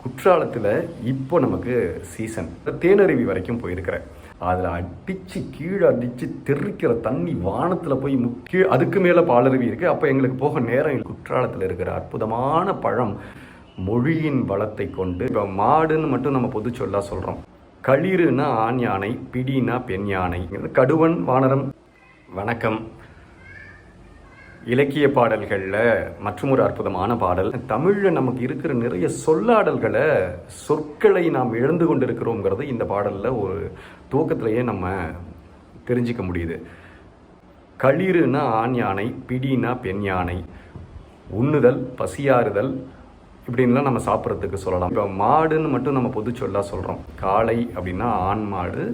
குற்றாலத்தில் இப்போ நமக்கு சீசன், தேனருவி வரைக்கும் போயிருக்கிறேன். அதில் அடித்து கீழே அடித்து தெறிக்கிற தண்ணி வானத்தில் போய் முக்கி, அதுக்கு மேலே பாலருவி இருக்குது. அப்போ எங்களுக்கு போக நேரம். குற்றாலத்தில் இருக்கிற அற்புதமான பழம் மொழியின் வளத்தை கொண்டு, இப்போ மாடுன்னு மட்டும் நம்ம பொது சொல்லா சொல்கிறோம். களிறுனா ஆண் யானை, பிடினா பெண் யானை. கடுவன் வானரம். வணக்கம். இலக்கிய பாடல்களில் மற்றும் ஒரு அற்புதமான பாடல். தமிழில் நமக்கு இருக்கிற நிறைய சொல்லாடல்களை, சொற்களை நாம் இழந்து கொண்டிருக்கிறோங்கிறது இந்த பாடலில் ஒரு துவக்கத்திலேயே நம்ம தெரிஞ்சிக்க முடியுது. களிறுனா ஆண் யானை, பிடினா பெண் யானை. உண்ணுதல், பசியாறுதல் இப்படின்லாம் நம்ம சாப்பிட்றதுக்கு சொல்லலாம். இப்போ மாடுன்னு மட்டும் நம்ம பொது சொல்லா சொல்கிறோம். காளை அப்படின்னா ஆண் மாடு,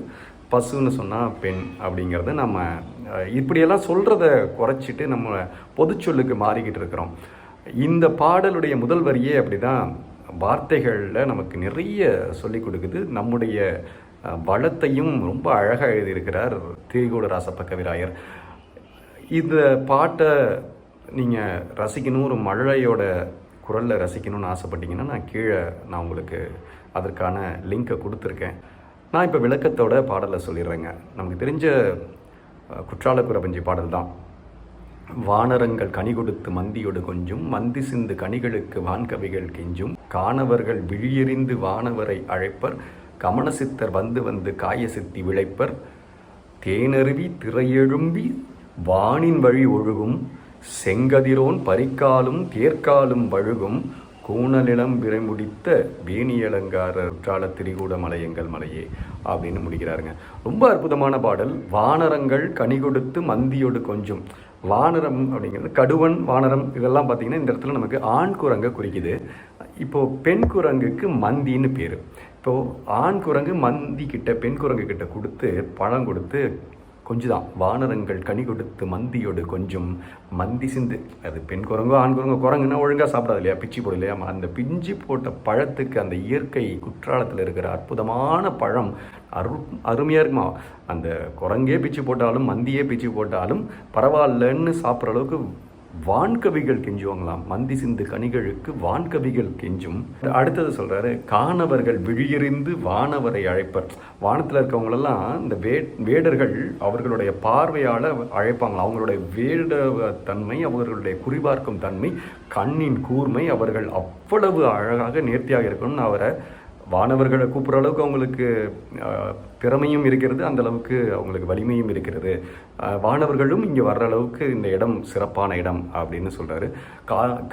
பசுன்னு சொன்னால் பெண் அப்படிங்கிறது நம்ம இப்படியெல்லாம் சொல்கிறத குறைச்சிட்டு நம்ம பொதுச்சொல்லுக்கு மாறிக்கிட்டு இருக்கிறோம். இந்த பாடலுடைய முதல் வரியே அப்படி தான் வார்த்தைகளில் நமக்கு நிறைய சொல்லிக் கொடுக்குது. நம்முடைய வளத்தையும் ரொம்ப அழகாக எழுதியிருக்கிறார் திரிகூட ராசப்ப கவிராயர். இந்த பாட்டை நீங்கள் ரசிக்கணும், ஒரு மழையோட குரலில் ரசிக்கணும்னு ஆசைப்பட்டீங்கன்னா நான் உங்களுக்கு அதற்கான லிங்கை கொடுத்துருக்கேன். நான் இப்போ விளக்கத்தோட பாடலை சொல்லிடுறேங்க. நமக்கு தெரிஞ்ச குற்றால குறவஞ்சி பாடல் தான். வானரங்கள் கனி கொடுத்து மந்தியோடு கொஞ்சும், மந்தி சிந்து கனிகளுக்கு வான்கவிகள் கெஞ்சும், காணவர்கள் விழியறிந்து வானவரை அழைப்பர், கமனசித்தர் வந்து வந்து காய சித்தி விளைப்பர், தேனருவி திரையெழும்பி வானின் வழி ஒழுகும், செங்கதிரோன் பரிக்காலும் தேர்க்காலும் வழுகும், கூணலிடம் விரை முடித்த வேணியலங்கார குற்றால திரிகூட மலையங்கள் மலையே அப்படின்னு முடிக்கிறாருங்க. ரொம்ப அற்புதமான பாடல். வானரங்கள் கனி கொடுத்து மந்தியோடு கொஞ்சம். வானரம் அப்படிங்கிறது கடுவன், வானரம் இதெல்லாம் பார்த்திங்கன்னா இந்த இடத்துல நமக்கு ஆண் குரங்கை குறிக்குது. இப்போது பெண் குரங்குக்கு மந்தின்னு பேர். இப்போது ஆண் குரங்கு மந்தி கிட்ட பெண் குரங்கு கிட்ட கொடுத்து பழம் கொடுத்து கொஞ்சம் வானரங்கள் கனி கொடுத்து மந்தியோடு கொஞ்சம், மந்தி சிந்து. அது பெண் குரங்கோ ஆண் குரங்கோ, குரங்குன்னா ஒழுங்காக சாப்பிடாது இல்லையா, பிச்சு போடும் இல்லையா. அந்த பிஞ்சு போட்ட பழத்துக்கு அந்த இயற்கை குற்றாலத்தில் இருக்கிற அற்புதமான பழம் அருமையாக இருக்குமா. அந்த குரங்கே பிச்சு போட்டாலும் மந்தியே பிச்சு போட்டாலும் பரவாயில்லன்னு சாப்பிட்ற அளவுக்கு வான்கவிகள் கெஞ்சுவாங்களாம். மந்தி சிந்து கனிகளுக்கு வான்கவிகள் கெஞ்சும். அடுத்தது சொல்கிறாரு, காணவர்கள் விழியறிந்து வானவரை அழைப்பர். வானத்தில் இருக்கவங்களெல்லாம் இந்த வேடர்கள் அவர்களுடைய பார்வையால் அழைப்பாங்களாம். அவங்களுடைய வேட தன்மை, அவர்களுடைய குறிபார்க்கும் தன்மை, கண்ணின் கூர்மை, அவர்கள் அவ்வளவு அழகாக நேர்த்தியாக இருக்கணும்னு அவரை வானவர்களை கூப்பிட்ற அளவுக்கு அவங்களுக்கு திறமையும் இருக்கிறது, அந்த அளவுக்கு அவங்களுக்கு வலிமையும் இருக்கிறது. வானவர்களும் இங்கே வர்ற அளவுக்கு இந்த இடம் சிறப்பான இடம் அப்படின்னு சொல்கிறாரு.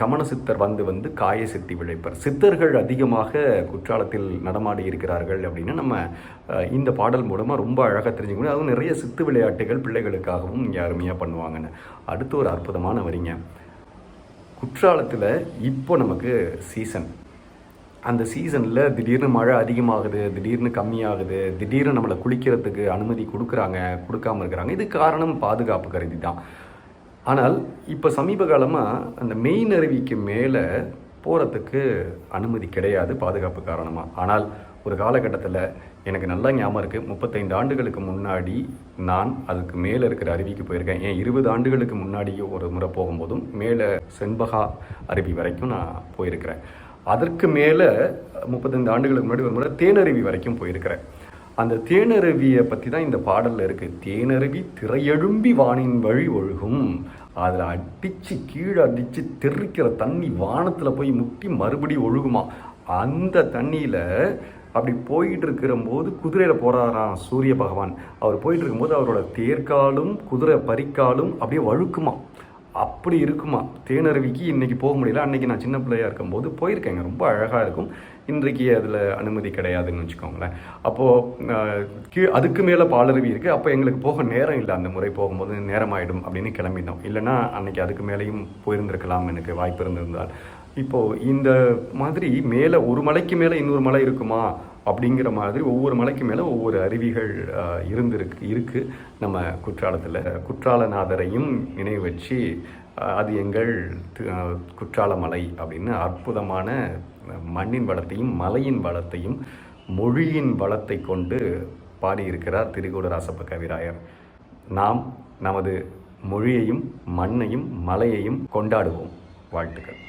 கமன சித்தர் வந்து வந்து காய சித்தி விளைப்பர். சித்தர்கள் அதிகமாக குற்றாலத்தில் நடமாடி இருக்கிறார்கள் அப்படின்னு நம்ம இந்த பாடல் மூலமாக ரொம்ப அழகாக தெரிஞ்சுக்கணும். அதுவும் நிறைய சித்து விளையாட்டுகள் பிள்ளைகளுக்காகவும் இங்கே அருமையாக பண்ணுவாங்கன்னு. அடுத்து ஒரு அற்புதமான வரிங்க. குற்றாலத்தில் இப்போ நமக்கு சீசன். அந்த சீசனில் திடீர்னு மழை அதிகமாகுது, திடீர்னு கம்மியாகுது, திடீர்னு நம்மளை குளிக்கிறதுக்கு அனுமதி கொடுக்காமல் இருக்கிறாங்க. இது காரணம் பாதுகாப்பு கருதி தான். ஆனால் இப்போ சமீப காலமாக அந்த மெயின் அருவிக்கு மேலே போகிறதுக்கு அனுமதி கிடையாது பாதுகாப்பு காரணமாக. ஆனால் ஒரு காலகட்டத்தில் எனக்கு நல்லா ஞாபகம் இருக்குது, 35 ஆண்டுகளுக்கு முன்னாடி நான் அதுக்கு மேலே இருக்கிற அருவிக்கு போயிருக்கேன். 20 ஆண்டுகளுக்கு முன்னாடியே ஒரு முறை போகும்போதும் மேலே செண்பகா அருவி வரைக்கும் நான் போயிருக்கிறேன். அதற்கு மேலே 35 ஆண்டுகளுக்கு முன்னாடி ஒரு முறை தேனருவி வரைக்கும் போயிருக்கிறேன். அந்த தேனருவியை பற்றி தான் இந்த பாடலில் இருக்குது. தேனருவி திரையெழும்பி வானின் வழி ஒழுகும். அதில் அடித்து கீழே அடித்து தெறிக்கிற தண்ணி வானத்தில் போய் முட்டி மறுபடியும் ஒழுகுமா. அந்த தண்ணியில் அப்படி போயிட்டு இருக்கிற போது குதிரையில் போகிறாராம் சூரிய பகவான். அவர் போயிட்டு இருக்கும்போது அவரோட தேர்காலும் குதிரை பரிக்காலும் அப்படியே வழுக்குமா. அப்படி இருக்குமா. தேனருவிக்கு இன்றைக்கி போக முடியல. அன்றைக்கி நான் சின்ன பிள்ளையாக இருக்கும்போது போயிருக்கேங்க. ரொம்ப அழகாக இருக்கும். இன்றைக்கு அதில் அனுமதி கிடையாதுன்னு வச்சுக்கோங்களேன். அப்போது அதுக்கு மேலே பாலருவி இருக்குது. அப்போ எங்களுக்கு போக நேரம் இல்லை. அந்த முறை போகும்போது நேரமாயிடும் அப்படின்னு கிளம்பிட்டோம். இல்லைன்னா அன்றைக்கி அதுக்கு மேலேயும் போயிருந்திருக்கலாம், எனக்கு வாய்ப்பு இருந்திருந்தால். இப்போது இந்த மாதிரி மேலே ஒரு மலைக்கு மேலே இன்னொரு மலை இருக்குமா அப்படிங்கிற மாதிரி ஒவ்வொரு மலைக்கு மேலே ஒவ்வொரு அருவிகள் இருக்குது நம்ம குற்றாலத்தில். குற்றாலநாதரையும் நினைவு வச்சு அது எங்கள் குற்றால மலை அப்படின்னு அற்புதமான மண்ணின் வளத்தையும் மலையின் வளத்தையும் மொழியின் வளத்தை கொண்டு பாடியிருக்கிறார் திரிகூட ராசப்ப கவிராயர். நாம் நமது மொழியையும் மண்ணையும் மலையையும் கொண்டாடுவோம். வாழ்த்துக்கள்.